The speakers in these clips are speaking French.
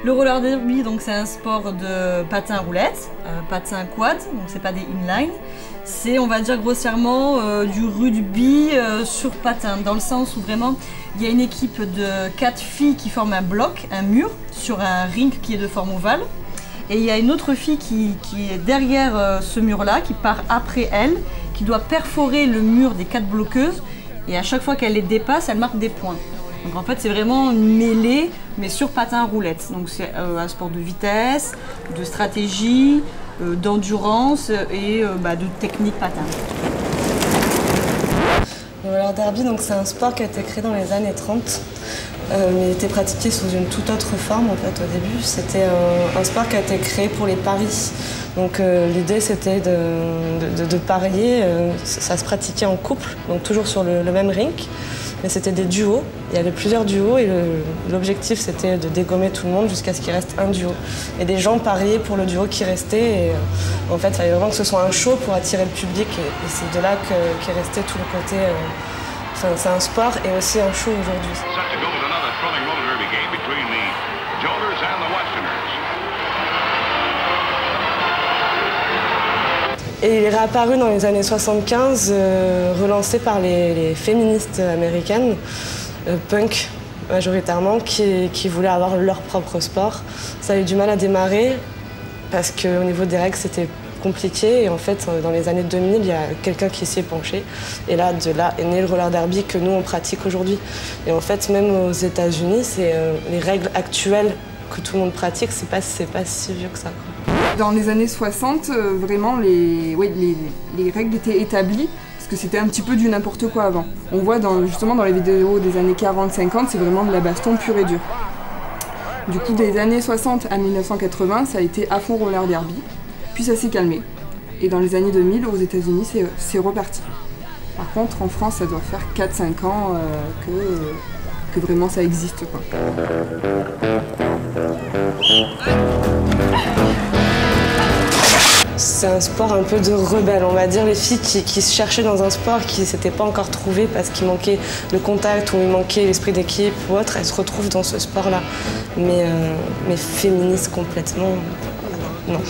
Le roller derby, donc c'est un sport de patin à roulettes, patin quad, donc c'est pas des inline. C'est, on va dire grossièrement, du rugby sur patin, dans le sens où vraiment il y a une équipe de 4 filles qui forment un bloc, un mur, sur un ring qui est de forme ovale. Et il y a une autre fille qui est derrière ce mur-là, qui part après elle, qui doit perforer le mur des 4 bloqueuses. Et à chaque fois qu'elle les dépasse, elle marque des points. Donc en fait c'est vraiment une mêlée, mais sur patin à roulettes. Donc c'est un sport de vitesse, de stratégie, d'endurance et de technique patin. Le roller derby, c'est un sport qui a été créé dans les années 30, mais était pratiqué sous une toute autre forme en fait au début. C'était un sport qui a été créé pour les paris. Donc l'idée c'était de parier, ça se pratiquait en couple, donc toujours sur le même rink. Mais c'était des duos, il y avait plusieurs duos et l'objectif c'était de dégommer tout le monde jusqu'à ce qu'il reste un duo. Et des gens pariaient pour le duo qui restait et en fait il fallait vraiment que ce soit un show pour attirer le public et c'est de là qu'est resté tout le côté, c'est un sport et aussi un show aujourd'hui. Et il est réapparu dans les années 75, relancé par les féministes américaines, punk majoritairement, qui voulaient avoir leur propre sport. Ça a eu du mal à démarrer parce qu'au niveau des règles, c'était compliqué. Et en fait, dans les années 2000, il y a quelqu'un qui s'y est penché. Et là, de là est né le roller derby que nous, on pratique aujourd'hui. Et en fait, même aux États-Unis, c'est les règles actuelles que tout le monde pratique, c'est pas si vieux que ça, quoi. Dans les années 60, vraiment, les règles étaient établies, parce que c'était un petit peu du n'importe quoi avant. On voit justement dans les vidéos des années 40-50, c'est vraiment de la baston pure et dure. Du coup, des années 60 à 1980, ça a été à fond roller derby, puis ça s'est calmé. Et dans les années 2000, aux États-Unis, c'est reparti. Par contre, en France, ça doit faire 4-5 ans que vraiment ça existe, quoi. C'est un sport un peu de rebelle, on va dire. Les filles qui se cherchaient dans un sport qui ne s'étaient pas encore trouvées parce qu'il manquait le contact ou il manquait l'esprit d'équipe ou autre, elles se retrouvent dans ce sport-là. Mais féministes complètement, non.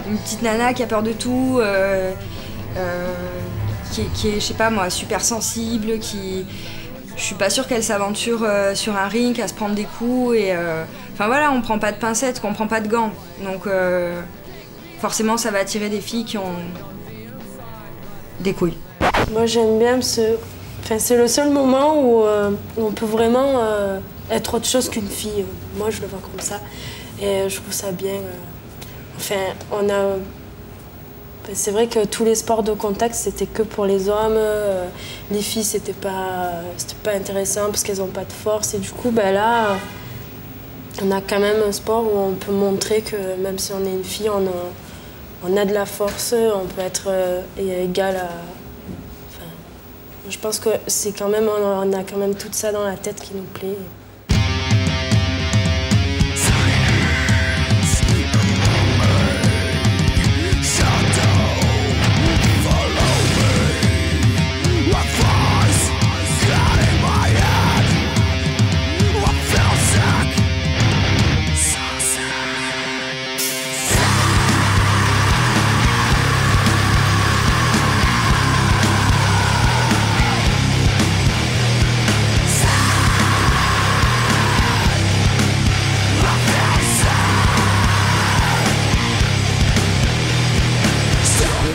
Une petite nana qui a peur de tout, qui est, je sais pas moi, super sensible, je suis pas sûre qu'elle s'aventure sur un ring à se prendre des coups et... Enfin voilà, on prend pas de pincettes, on prend pas de gants. Donc forcément ça va attirer des filles qui ont des couilles. Moi j'aime bien c'est le seul moment où on peut vraiment être autre chose qu'une fille. Moi je le vois comme ça et je trouve ça bien. C'est vrai que tous les sports de contact c'était que pour les hommes, les filles c'était pas intéressant parce qu'elles n'ont pas de force et du coup là on a quand même un sport où on peut montrer que même si on est une fille, on a de la force, on peut être égal à... je pense que c'est quand même, on a quand même tout ça dans la tête qui nous plaît.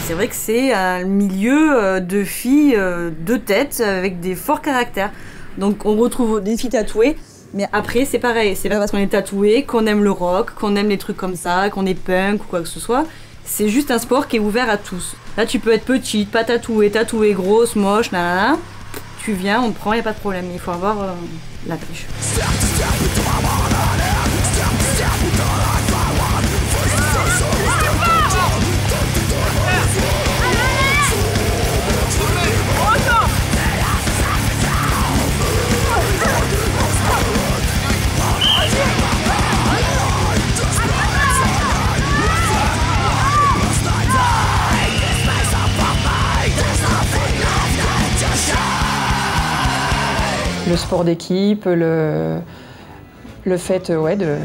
C'est vrai que c'est un milieu de filles de tête avec des forts caractères. Donc on retrouve des filles tatouées, mais après c'est pareil, c'est pas parce qu'on est tatoué qu'on aime le rock, qu'on aime les trucs comme ça, qu'on est punk ou quoi que ce soit. C'est juste un sport qui est ouvert à tous. Là tu peux être petite, pas tatouée, grosse, moche, nanana. Tu viens, on te prend, y a pas de problème. Il faut avoir la triche. le sport d'équipe, le fait de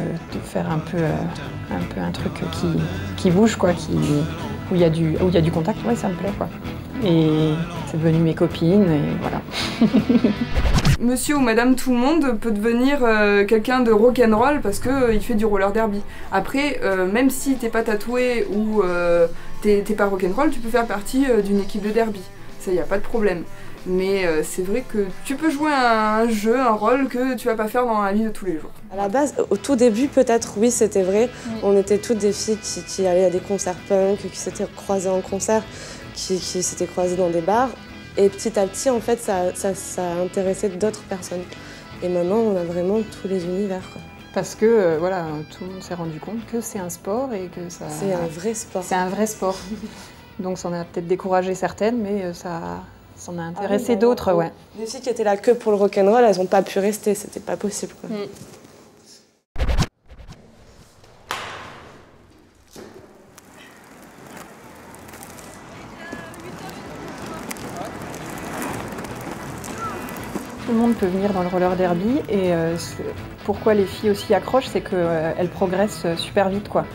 faire un peu un truc qui bouge, quoi, où il y a du contact, ouais, ça me plaît, quoi. Et c'est devenu mes copines, et voilà. Monsieur ou madame tout le monde peut devenir quelqu'un de rock'n'roll parce qu'il fait du roller derby. Après, même si t'es pas tatoué ou t'es pas rock'n'roll, tu peux faire partie d'une équipe de derby. Ça, y a pas de problème. Mais c'est vrai que tu peux jouer un jeu, un rôle que tu vas pas faire dans la vie de tous les jours. À la base, au tout début, peut-être, oui, c'était vrai. On était toutes des filles qui allaient à des concerts punk, qui s'étaient croisées en concert, qui s'étaient croisées dans des bars. Et petit à petit, en fait, ça a intéressé d'autres personnes. Et maintenant, on a vraiment tous les univers, quoi. Parce que voilà, tout le monde s'est rendu compte que c'est un sport et que ça... C'est un vrai sport. C'est un vrai sport. Donc ça en a peut-être découragé certaines, mais ça en a intéressé d'autres, ouais. Les filles qui étaient là que pour le rock'n'roll, elles n'ont pas pu rester, c'était pas possible, quoi. Tout le monde peut venir dans le roller derby et pourquoi les filles aussi accrochent, c'est qu'elles progressent super vite, quoi.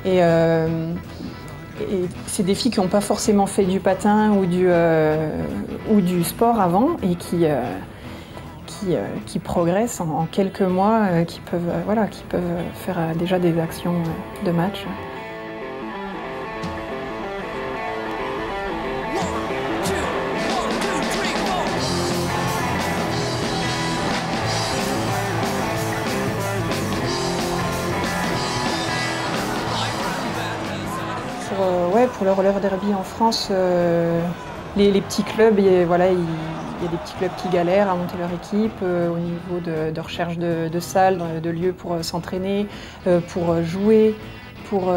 Et c'est des filles qui n'ont pas forcément fait du patin ou du sport avant et qui progressent en quelques mois, qui peuvent faire déjà des actions de match. Pour le roller derby en France, les petits clubs, il y a des petits clubs qui galèrent à monter leur équipe au niveau de recherche de salles, de lieux pour s'entraîner, pour jouer, pour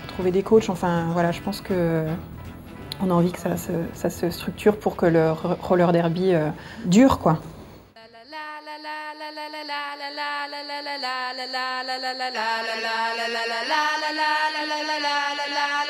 trouver des coachs. Enfin voilà, je pense qu'on a envie que ça se structure pour que le roller derby dure, quoi. La